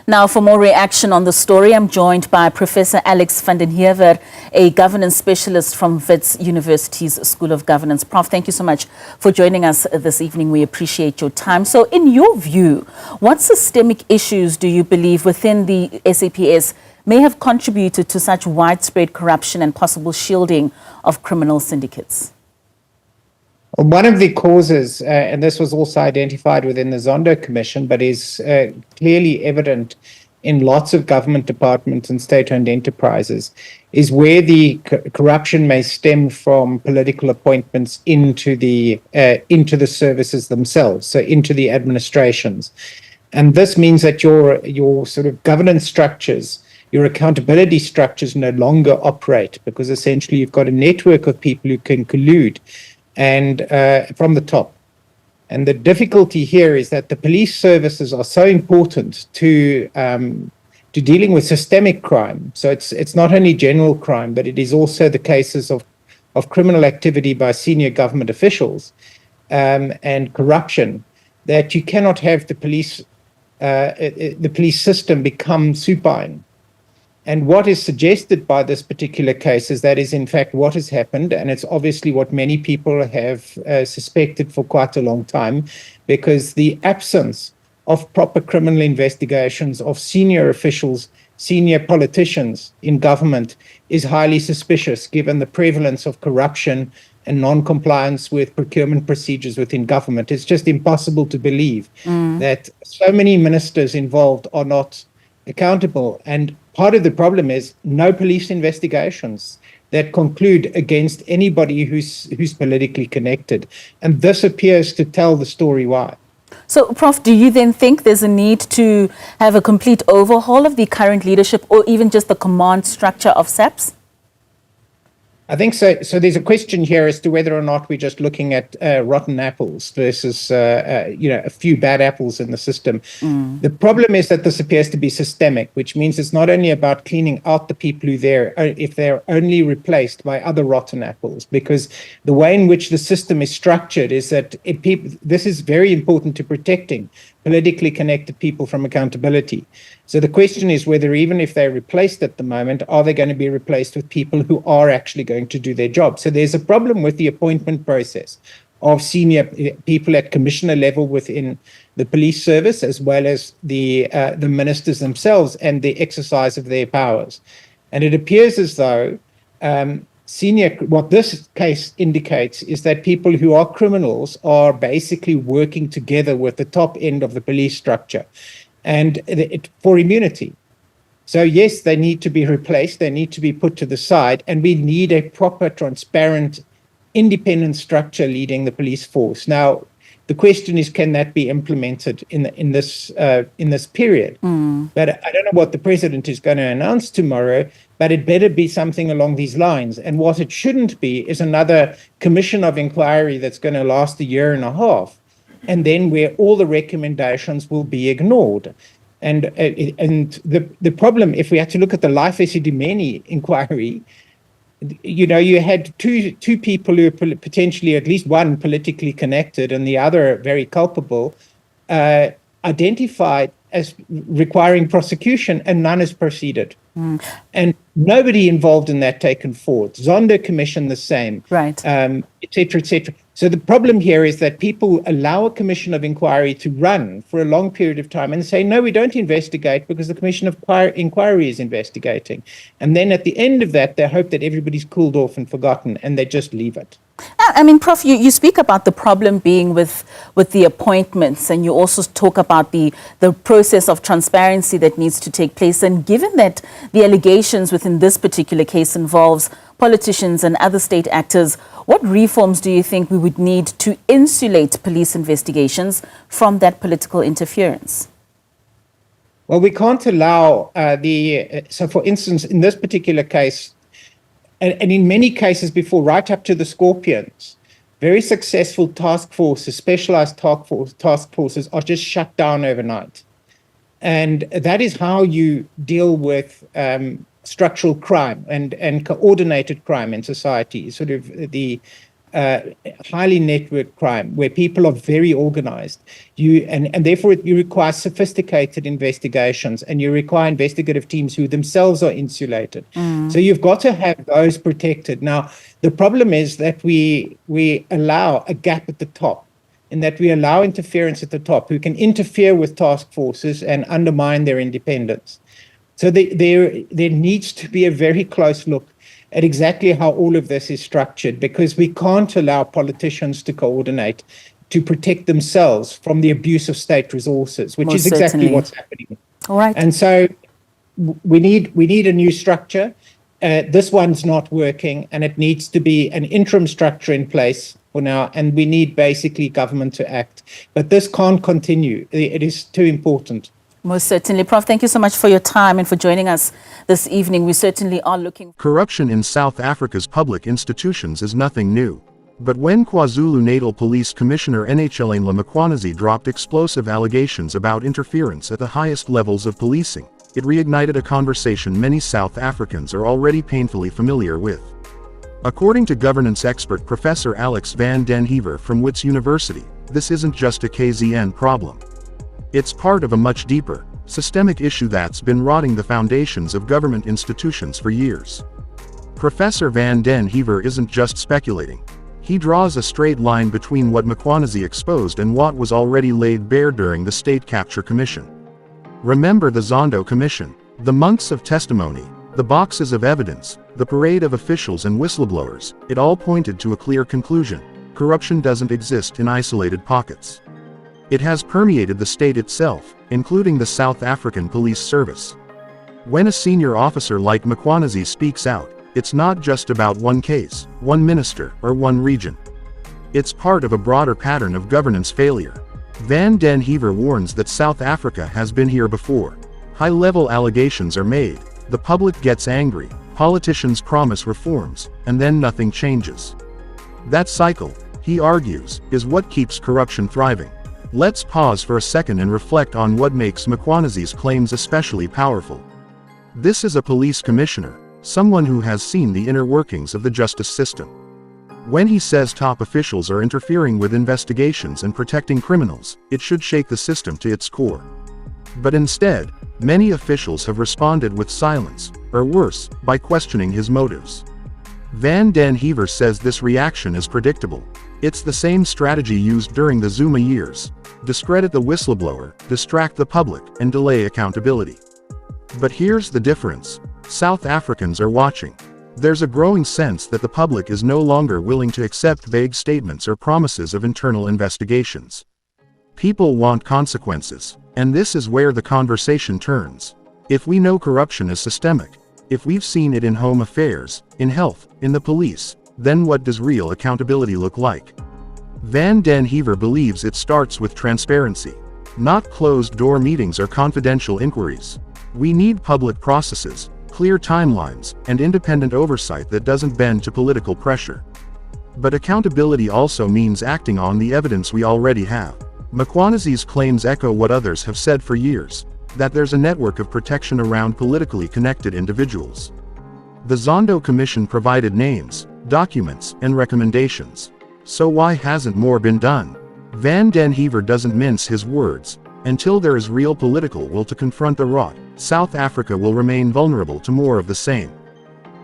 Now, for more reaction on the story, I'm joined by Professor Alex van den Heever, a governance specialist from Wits University's School of Governance. Prof, thank you so much for joining us this evening. We appreciate your time. So, in your view, what systemic issues do you believe within the SAPS may have contributed to such widespread corruption and possible shielding of criminal syndicates? Well, one of the causes, and this was also identified within the Zondo Commission, but is clearly evident in lots of government departments and state-owned enterprises, is where the corruption may stem from political appointments into the services themselves, so into the administrations. And this means that your sort of governance structures, your accountability structures no longer operate, because essentially you've got a network of people who can collude and from the top. And the difficulty here is that the police services are so important to dealing with systemic crime. So it's not only general crime, but it is also the cases of criminal activity by senior government officials and corruption, that you cannot have the police system become supine. And what is suggested by this particular case is that is in fact what has happened, and it's obviously what many people have suspected for quite a long time, because the absence of proper criminal investigations of senior officials, senior politicians in government is highly suspicious, given the prevalence of corruption and non-compliance with procurement procedures within government. It's just impossible to believe that so many ministers involved are not accountable. And part of the problem is no police investigations that conclude against anybody who's politically connected. And this appears to tell the story why. So, Prof, do you then think there's a need to have a complete overhaul of the current leadership or even just the command structure of SAPS? I think so. So there's a question here as to whether or not we're just looking at rotten apples versus, a few bad apples in the system. The problem is that this appears to be systemic, which means it's not only about cleaning out the people who there, if they're only replaced by other rotten apples, because the way in which the system is structured is that this is very important to protecting politically connected people from accountability. So the question is whether, even if they're replaced at the moment, are they going to be replaced with people who are actually going to do their job? So there's a problem with the appointment process of senior people at commissioner level within the police service, as well as the ministers themselves and the exercise of their powers. And it appears as though what this case indicates is that people who are criminals are basically working together with the top end of the police structure and for immunity. So yes, they need to be replaced, they need to be put to the side, and we need a proper, transparent, independent structure leading the police force. Now, the question is, can that be implemented in this period? But I don't know what the president is going to announce tomorrow, but it better be something along these lines. And what it shouldn't be is another commission of inquiry that's going to last a year and a half, and then where all the recommendations will be ignored. And the problem, if we had to look at the Life Esidimeni inquiry, you had two people who are potentially, at least one politically connected and the other very culpable, identified as requiring prosecution, and none has proceeded. And nobody involved in that taken forward. Zondo Commission the same, right? Et cetera, et cetera. So the problem here is that people allow a commission of inquiry to run for a long period of time and say, no, we don't investigate because the commission of inquiry is investigating. And then at the end of that, they hope that everybody's cooled off and forgotten, and they just leave it. I mean, Prof, you speak about the problem being with the appointments, and you also talk about the process of transparency that needs to take place. And given that the allegations within this particular case involves politicians and other state actors, what reforms do you think we would need to insulate police investigations from that political interference? Well, we can't allow so for instance, in this particular case, and in many cases before, right up to the Scorpions, very successful task forces, specialized task forces are just shut down overnight. And that is how you deal with structural crime and coordinated crime in society, sort of the highly networked crime, where people are very organized, and therefore you require sophisticated investigations, and you require investigative teams who themselves are insulated. So you've got to have those protected. Now, the problem is that we allow a gap at the top, in that we allow interference at the top, who can interfere with task forces and undermine their independence. So there needs to be a very close look at exactly how all of this is structured, because we can't allow politicians to coordinate to protect themselves from the abuse of state resources, which is exactly what's happening. All right. And so we need a new structure. This one's not working, and it needs to be an interim structure in place for now, and we need basically government to act. But this can't continue. It is too important. Most certainly. Prof, thank you so much for your time and for joining us this evening. We certainly are looking. Corruption in South Africa's public institutions is nothing new. But when KwaZulu-Natal Police Commissioner Nhlanhla Mkhwanazi dropped explosive allegations about interference at the highest levels of policing, it reignited a conversation many South Africans are already painfully familiar with. According to governance expert Professor Alex van den Heever from Wits University, this isn't just a KZN problem. It's part of a much deeper, systemic issue that's been rotting the foundations of government institutions for years. Professor van den Heever isn't just speculating. He draws a straight line between what Mkhwanazi exposed and what was already laid bare during the State Capture Commission. Remember the Zondo Commission, the months of testimony, the boxes of evidence, the parade of officials and whistleblowers. It all pointed to a clear conclusion: corruption doesn't exist in isolated pockets. It has permeated the state itself, including the South African Police Service. When a senior officer like Mkhwanazi speaks out, it's not just about one case, one minister, or one region. It's part of a broader pattern of governance failure. Van den Heever warns that South Africa has been here before. High-level allegations are made, the public gets angry, politicians promise reforms, and then nothing changes. That cycle, he argues, is what keeps corruption thriving. Let's pause for a second and reflect on what makes Mkhwanazi's claims especially powerful. This is a police commissioner, someone who has seen the inner workings of the justice system. When he says top officials are interfering with investigations and protecting criminals, it should shake the system to its core. But instead, many officials have responded with silence, or worse, by questioning his motives. Van den Heever says this reaction is predictable. It's the same strategy used during the Zuma years: discredit the whistleblower, distract the public, and delay accountability. But here's the difference. South Africans are watching. There's a growing sense that the public is no longer willing to accept vague statements or promises of internal investigations. People want consequences, and this is where the conversation turns. If we know corruption is systemic, if we've seen it in home affairs, in health, in the police, then what does real accountability look like? Van den Heever believes it starts with transparency. Not closed-door meetings or confidential inquiries. We need public processes, clear timelines, and independent oversight that doesn't bend to political pressure. But accountability also means acting on the evidence we already have. Mkhwanazi's claims echo what others have said for years, that there's a network of protection around politically connected individuals. The Zondo Commission provided names, documents, and recommendations. So why hasn't more been done? Van den Heever doesn't mince his words. Until there is real political will to confront the rot, South Africa will remain vulnerable to more of the same.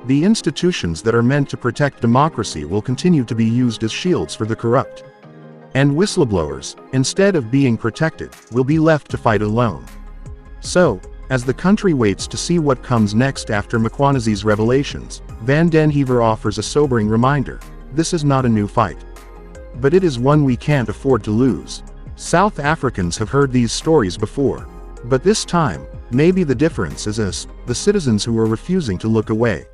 The institutions that are meant to protect democracy will continue to be used as shields for the corrupt. And whistleblowers, instead of being protected, will be left to fight alone. So, as the country waits to see what comes next after Mkhwanazi's revelations, Van den Heever offers a sobering reminder: this is not a new fight. But it is one we can't afford to lose. South Africans have heard these stories before. But this time, maybe the difference is us, the citizens who are refusing to look away.